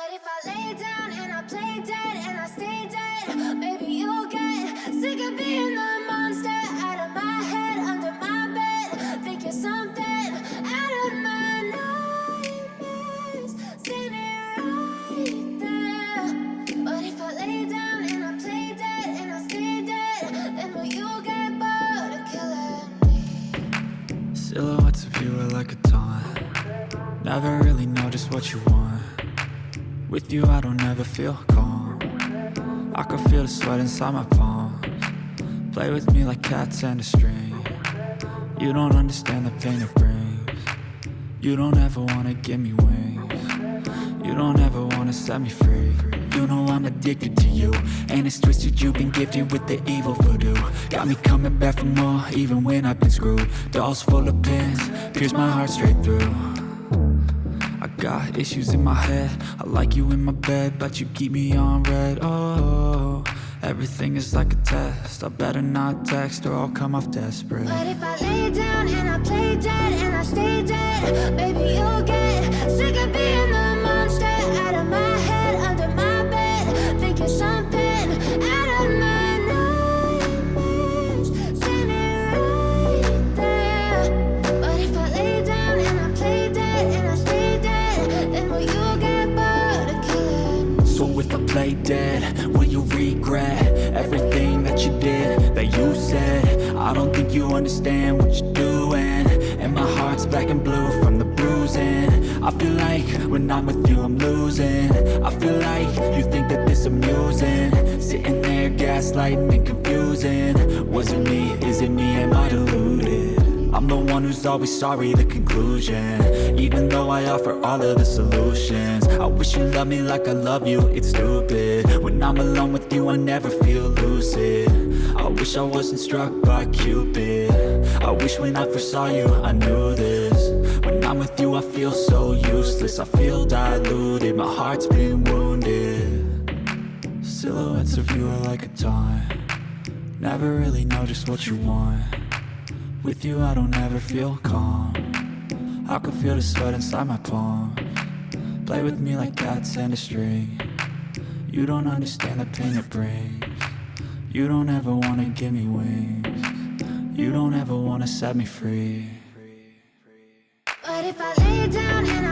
But if I lay down and I play dead and I stay dead, maybe you'll get sick of being the monster out of my head, under my bed. Think you're something out of my nightmares, standing right there. But if I lay down and I play dead and I stay dead, then will you get bored of killing me? Silhouettes of you are like a taunt. Never really know just what you want. With you I don't ever feel calm. I can feel the sweat inside my palms. Play with me like cats and a string. You don't understand the pain it brings. You don't ever wanna give me wings. You don't ever wanna set me free. You know I'm addicted to you, and it's twisted, you've been gifted with the evil voodoo. Got me coming back for more, even when I've been screwed. Dolls full of pins, pierce my heart straight through. I got issues in my head, I like you in my bed, but you keep me on red. Oh, everything is like a test, I better not text or I'll come off desperate. But if I lay down and I play dead and I stay dead, maybe you'll get sick of being the monster out of my head, under my bed. Think you're something out of my nightmares, standing right there. But if I lay down and I play dead and I stay dead, then will you get bored of killing me? So if I play dead, will you regret everything that you did, that you said? I don't think you understand what you're doing, and my heart's black and blue from the bruising. I feel like when I'm with you I'm losing. I feel like you think that this amusing, sitting there gaslighting and confusing. Was it me? Is it me? Am I deluded? I'm the one who's always sorry, the conclusion. Even though I offer all of the solutions, I wish you loved me like I love you, it's stupid. When I'm alone with you I never feel lucid. I wish I wasn't struck by Cupid. I wish when I first saw you I knew this. When I'm with you I feel so useless, I feel diluted, my heart's been wounded. Silhouettes of you are like a taunt. Never really know just what you want. With you I don't ever feel calm. I can feel the sweat inside my palms. Play with me like cats and a string. You don't understand the pain it brings. You don't ever wanna give me wings. You don't ever wanna set me free. But if I lay down and